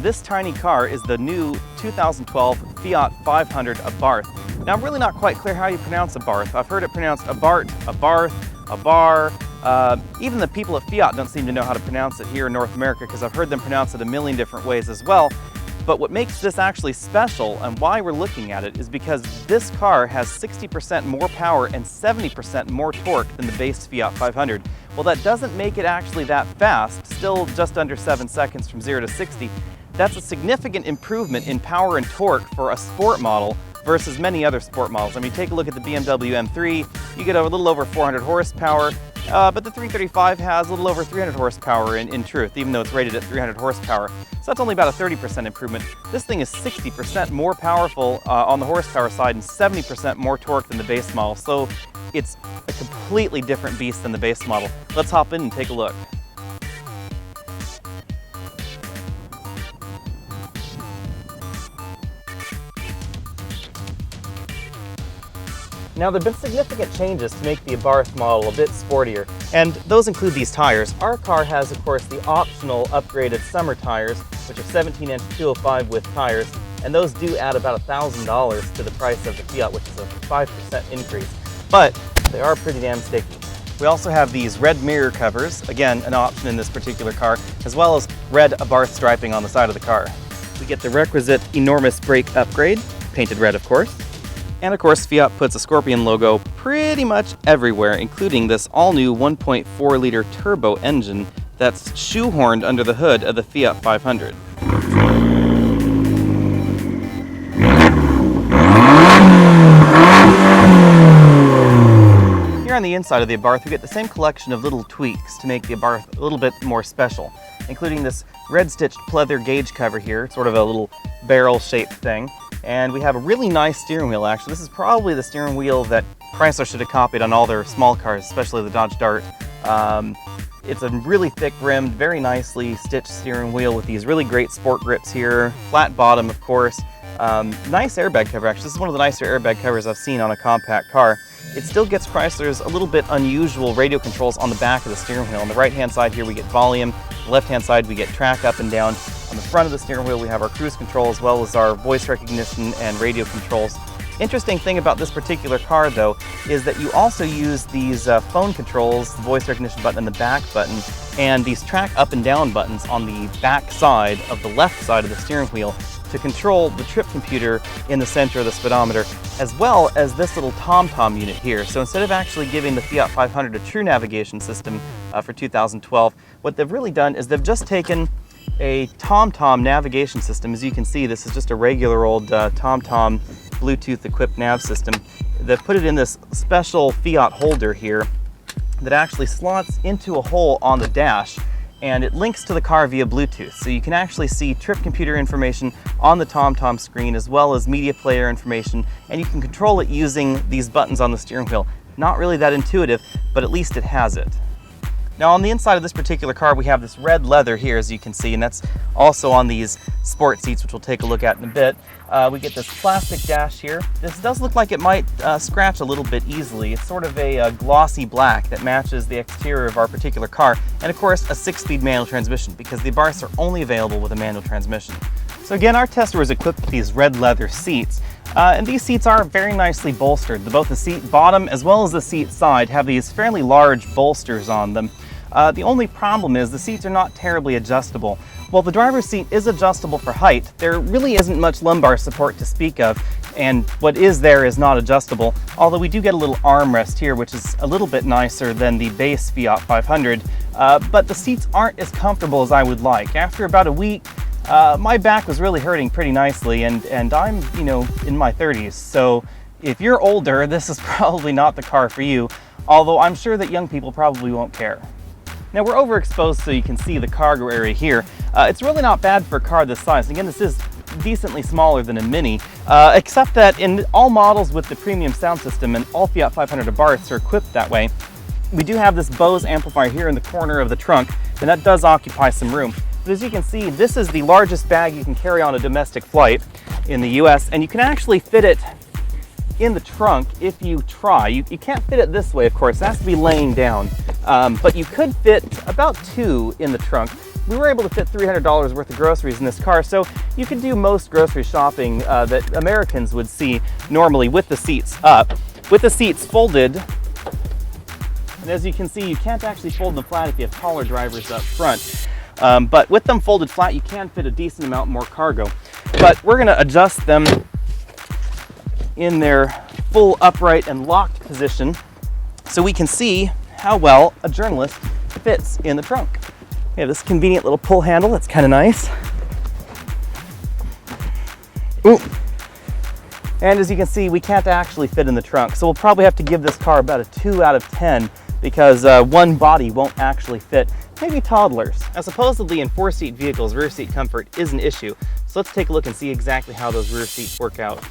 This tiny car is the new 2012 Fiat 500 Abarth. Now, I'm really not quite clear how you pronounce Abarth. I've heard it pronounced Abarth, Abarth, Abar. Even the people at Fiat don't seem to know how to pronounce it here in North America, because I've heard them pronounce it a million different ways as well. But what makes this actually special and why we're looking at it is because this car has 60% more power and 70% more torque than the base Fiat 500. Well, that doesn't make it actually that fast, still just under 7 seconds from 0 to 60. That's a significant improvement in power and torque for a sport model versus many other sport models. I mean, take a look at the BMW M3, you get a little over 400 horsepower, but the 335 has a little over 300 horsepower in truth, even though it's rated at 300 horsepower. So that's only about a 30% improvement. This thing is 60% more powerful on the horsepower side and 70% more torque than the base model. So it's a completely different beast than the base model. Let's hop in and take a look. Now, there have been significant changes to make the Abarth model a bit sportier, and those include these tires. Our car has, of course, the optional upgraded summer tires, which are 17-inch 205 width tires, and those do add about $1,000 to the price of the Fiat, which is a 5% increase, but they are pretty damn sticky. We also have these red mirror covers, again, an option in this particular car, as well as red Abarth striping on the side of the car. We get the requisite enormous brake upgrade, painted red, of course. And of course, Fiat puts a Scorpion logo pretty much everywhere, including this all-new 1.4-liter turbo engine that's shoehorned under the hood of the Fiat 500. Here on the inside of the Abarth, we get the same collection of little tweaks to make the Abarth a little bit more special, including this red-stitched pleather gauge cover here, sort of a little barrel-shaped thing. And we have a really nice steering wheel, actually. This is probably the steering wheel that Chrysler should have copied on all their small cars, especially the Dodge Dart. It's a really thick-rimmed, very nicely stitched steering wheel with these really great sport grips here. Flat bottom, of course. Nice airbag cover, actually. This is one of the nicer airbag covers I've seen on a compact car. It still gets Chrysler's a little bit unusual radio controls on the back of the steering wheel. On the right-hand side here, we get volume. On the left-hand side, we get track up and down. On the front of the steering wheel, we have our cruise control as well as our voice recognition and radio controls. Interesting thing about this particular car, though, is that you also use these phone controls, the voice recognition button and the back button, and these track up and down buttons on the back side of the left side of the steering wheel to control the trip computer in the center of the speedometer, as well as this little TomTom unit here. So instead of actually giving the Fiat 500 a true navigation system for 2012, what they've really done is they've just taken a TomTom navigation system. As you can see, this is just a regular old TomTom Bluetooth equipped nav system. They've put it in this special Fiat holder here that actually slots into a hole on the dash, and it links to the car via Bluetooth. So you can actually see trip computer information on the TomTom screen as well as media player information, and you can control it using these buttons on the steering wheel. Not really that intuitive, but at least it has it. Now, on the inside of this particular car, we have this red leather here, as you can see, and that's also on these sport seats, which we'll take a look at in a bit. We get this plastic dash here. This does look like it might scratch a little bit easily. It's sort of a glossy black that matches the exterior of our particular car. And of course, a 6-speed manual transmission, because the Abarths are only available with a manual transmission. So again, our tester was equipped with these red leather seats. And these seats are very nicely bolstered. Both the seat bottom as well as the seat side have these fairly large bolsters on them. The only problem is the seats are not terribly adjustable. While the driver's seat is adjustable for height, there really isn't much lumbar support to speak of, and what is there is not adjustable, although we do get a little armrest here, which is a little bit nicer than the base Fiat 500, but the seats aren't as comfortable as I would like. After about a week, my back was really hurting pretty nicely, and I'm, in my 30s, so if you're older, this is probably not the car for you, although I'm sure that young people probably won't care. Now, we're overexposed so you can see the cargo area here. It's really not bad for a car this size. Again, this is decently smaller than a Mini, except that in all models with the premium sound system, and all Fiat 500 Abarths are equipped that way, we do have this Bose amplifier here in the corner of the trunk, and that does occupy some room. But as you can see, this is the largest bag you can carry on a domestic flight in the US, and you can actually fit it in the trunk if you try. You can't fit it this way, of course. It has to be laying down. But you could fit about 2 in the trunk. We were able to fit $300 worth of groceries in this car, so you could do most grocery shopping that Americans would see normally with the seats up. With the seats folded, and as you can see, you can't actually fold them flat if you have taller drivers up front. But with them folded flat, you can fit a decent amount more cargo. But we're gonna adjust them in their full upright and locked position so we can see how well a journalist fits in the trunk. We have this convenient little pull handle that's kind of nice. Ooh. And as you can see, we can't actually fit in the trunk, so we'll probably have to give this car about a 2 out of 10 because one body won't actually fit maybe toddlers. Now supposedly in 4-seat vehicles, rear seat comfort is an issue, so let's take a look and see exactly how those rear seats work out.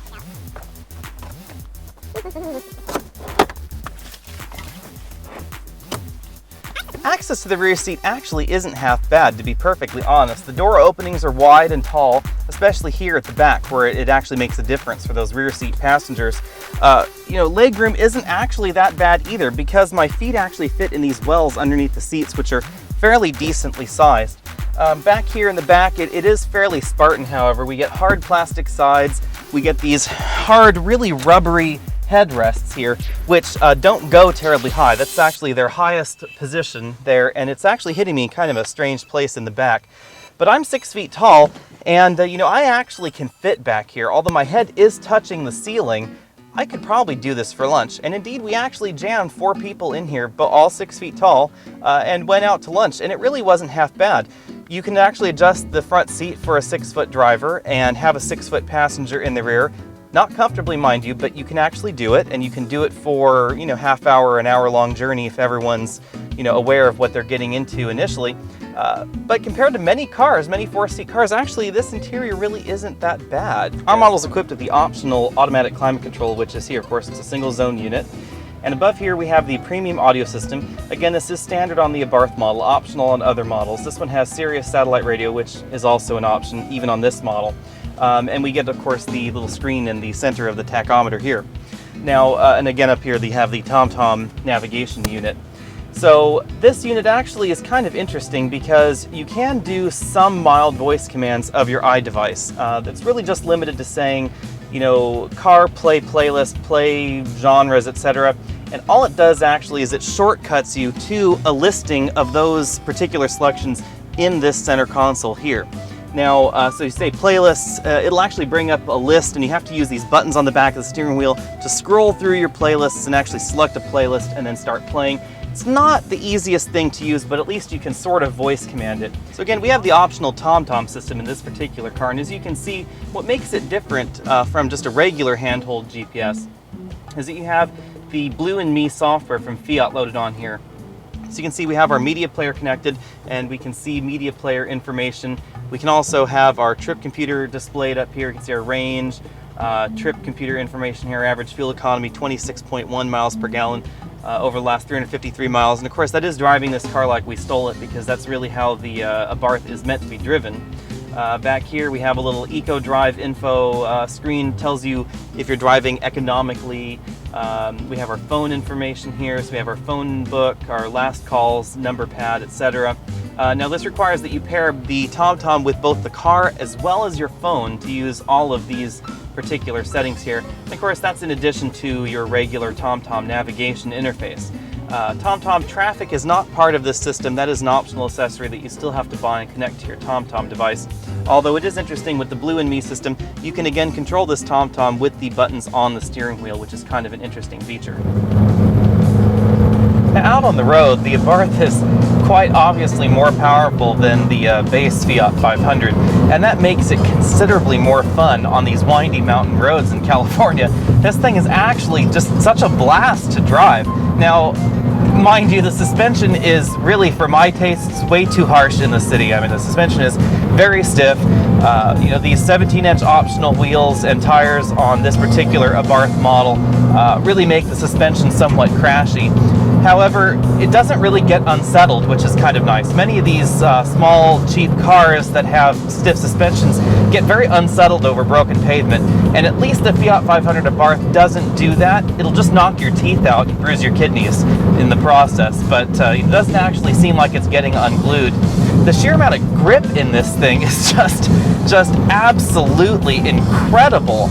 Access to the rear seat actually isn't half bad, to be perfectly honest. The door openings are wide and tall, especially here at the back where it actually makes a difference for those rear seat passengers. You know, legroom isn't actually that bad either because my feet actually fit in these wells underneath the seats, which are fairly decently sized. Back here in the back, it is fairly Spartan, however. We get hard plastic sides, we get these hard, really rubbery headrests here, which don't go terribly high. That's actually their highest position there, and it's actually hitting me kind of a strange place in the back. But I'm 6 feet tall, and you know, I actually can fit back here. Although my head is touching the ceiling, I could probably do this for lunch. And indeed, we actually jammed 4 people in here, but all 6 feet tall, and went out to lunch, and it really wasn't half bad. You can actually adjust the front seat for a 6-foot driver and have a 6-foot passenger in the rear. Not comfortably, mind you, but you can actually do it, and you can do it for, you know, half-hour, an hour-long journey if everyone's, you know, aware of what they're getting into initially. But compared to many cars, many 4-seat cars, actually this interior really isn't that bad. Our model is equipped with the optional automatic climate control, which is here, of course. It's a single zone unit. And above here we have the premium audio system. Again, this is standard on the Abarth model, optional on other models. This one has Sirius satellite radio, which is also an option even on this model. And we get, of course, the little screen in the center of the tachometer here. Now, and again up here they have the TomTom navigation unit. So this unit actually is kind of interesting because you can do some mild voice commands of your iDevice. That's really just limited to saying, you know, car, play playlist, play genres, etc. And all it does actually is it shortcuts you to a listing of those particular selections in this center console here. Now, so you say playlists, it'll actually bring up a list, and you have to use these buttons on the back of the steering wheel to scroll through your playlists and actually select a playlist and then start playing. It's not the easiest thing to use, but at least you can sort of voice command it. So again, we have the optional TomTom system in this particular car, and as you can see, what makes it different from just a regular handheld GPS is that you have the Blue and Me software from Fiat loaded on here. So you can see we have our media player connected, and we can see media player information. We can also have our trip computer displayed up here. You can see our range, trip computer information here, average fuel economy 26.1 miles per gallon over the last 353 miles. And of course that is driving this car like we stole it, because that's really how the Abarth is meant to be driven. Back here we have a little Eco Drive info screen, tells you if you're driving economically. We have our phone information here, so we have our phone book, our last calls, number pad, etc. Now this requires that you pair the TomTom with both the car as well as your phone to use all of these particular settings here. And of course that's in addition to your regular TomTom navigation interface. TomTom Traffic is not part of this system. That is an optional accessory that you still have to buy and connect to your TomTom device. Although it is interesting, with the Blue and Me system, you can again control this TomTom with the buttons on the steering wheel, which is kind of an interesting feature. Now, out on the road, the Abarth is quite obviously more powerful than the base Fiat 500, and that makes it considerably more fun on these windy mountain roads in California. This thing is actually just such a blast to drive. Now, mind you, the suspension is really, for my tastes, way too harsh in the city. I mean, the suspension is very stiff. You know, these 17-inch optional wheels and tires on this particular Abarth model really make the suspension somewhat crashy. However, it doesn't really get unsettled, which is kind of nice. Many of these small, cheap cars that have stiff suspensions get very unsettled over broken pavement, and at least the Fiat 500 Abarth doesn't do that. It'll just knock your teeth out and bruise your kidneys in the process, but it doesn't actually seem like it's getting unglued. The sheer amount of grip in this thing is just absolutely incredible.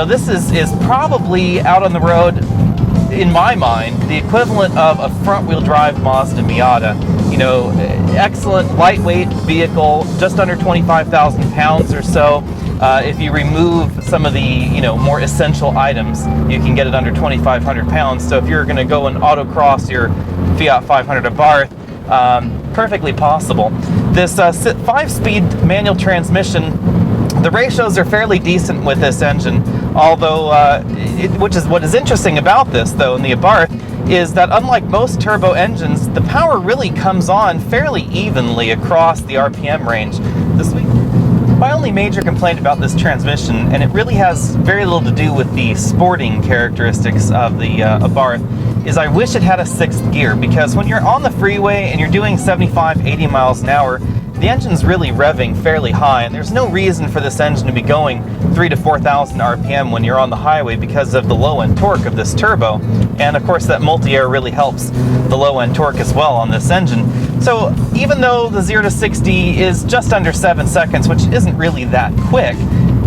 This is probably out on the road, in my mind, the equivalent of a front-wheel drive Mazda Miata. Excellent lightweight vehicle, just under 25,000 pounds or so. If you remove some of the more essential items, you can get it under 2,500 pounds. So if you're going to go and autocross your Fiat 500 Abarth, perfectly possible. This 5-speed manual transmission, the ratios are fairly decent with this engine, although what is interesting about this, though, in the Abarth, is that unlike most turbo engines, the power really comes on fairly evenly across the RPM range. My only major complaint about this transmission, and it really has very little to do with the sporting characteristics of the Abarth, is I wish it had a 6th gear, because when you're on the freeway and you're doing 75, 80 miles an hour, the engine's really revving fairly high, and there's no reason for this engine to be going 3,000 to 4,000 RPM when you're on the highway because of the low-end torque of this turbo. And of course that multi-air really helps the low-end torque as well on this engine. So even though the 0 to 60 is just under 7 seconds, which isn't really that quick,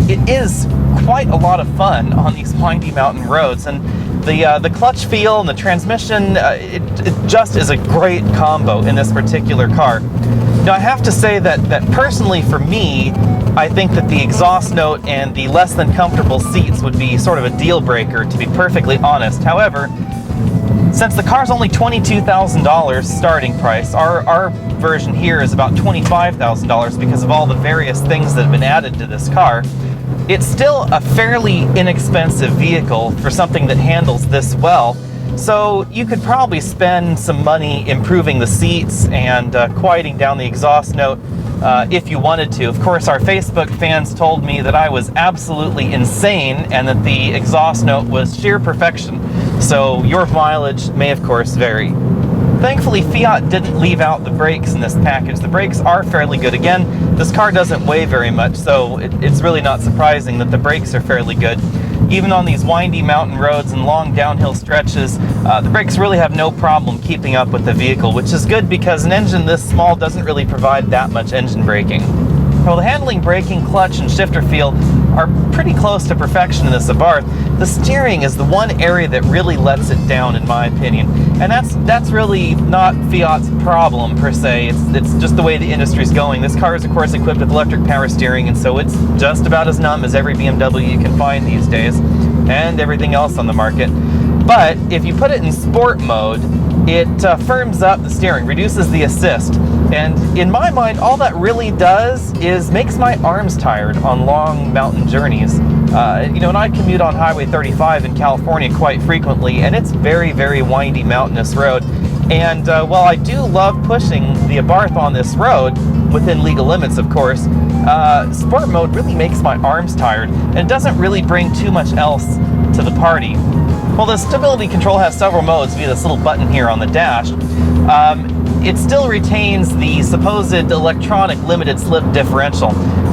it is quite a lot of fun on these windy mountain roads. And the clutch feel and the transmission, it just is a great combo in this particular car. Now, I have to say that personally for me, I think that the exhaust note and the less than comfortable seats would be sort of a deal breaker, to be perfectly honest. However, since the car's only $22,000 starting price, our version here is about $25,000 because of all the various things that have been added to this car. It's still a fairly inexpensive vehicle for something that handles this well. So you could probably spend some money improving the seats and quieting down the exhaust note if you wanted to. Of course, our Facebook fans told me that I was absolutely insane and that the exhaust note was sheer perfection. So your mileage may, of course, vary. Thankfully, Fiat didn't leave out the brakes in this package. The brakes are fairly good. Again, this car doesn't weigh very much, so it's really not surprising that the brakes are fairly good. Even on these windy mountain roads and long downhill stretches, the brakes really have no problem keeping up with the vehicle, which is good because an engine this small doesn't really provide that much engine braking. Well, the handling, braking, clutch, and shifter feel are pretty close to perfection in this Abarth. The steering is the one area that really lets it down, in my opinion. And that's really not Fiat's problem, per se. It's just the way the industry's going. This car is, of course, equipped with electric power steering, and so it's just about as numb as every BMW you can find these days, and everything else on the market. But if you put it in sport mode, it firms up the steering, reduces the assist. And in my mind, all that really does is makes my arms tired on long mountain journeys. And I commute on Highway 35 in California quite frequently, and it's very, very windy, mountainous road. And while I do love pushing the Abarth on this road, within legal limits, of course, sport mode really makes my arms tired, and it doesn't really bring too much else to the party. Well, the stability control has several modes via this little button here on the dash. It still retains the supposed electronic limited slip differential.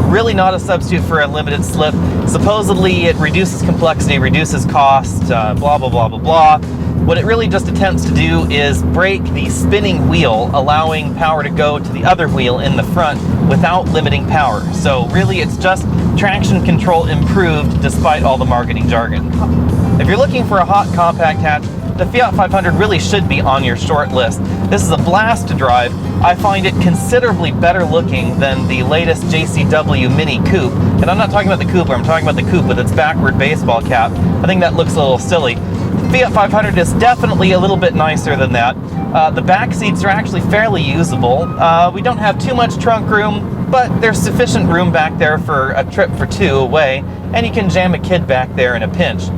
Really not a substitute for a limited slip. Supposedly it reduces complexity, reduces cost, blah, blah, blah, blah, blah. What it really just attempts to do is brake the spinning wheel, allowing power to go to the other wheel in the front without limiting power. So really it's just traction control improved despite all the marketing jargon. If you're looking for a hot compact hatch, the Fiat 500 really should be on your short list. This is a blast to drive. I find it considerably better looking than the latest JCW Mini Coupe. And I'm not talking about the Coupe, I'm talking about the Coupe with its backward baseball cap. I think that looks a little silly. The Fiat 500 is definitely a little bit nicer than that. The back seats are actually fairly usable. We don't have too much trunk room, but there's sufficient room back there for a trip for two away, and you can jam a kid back there in a pinch.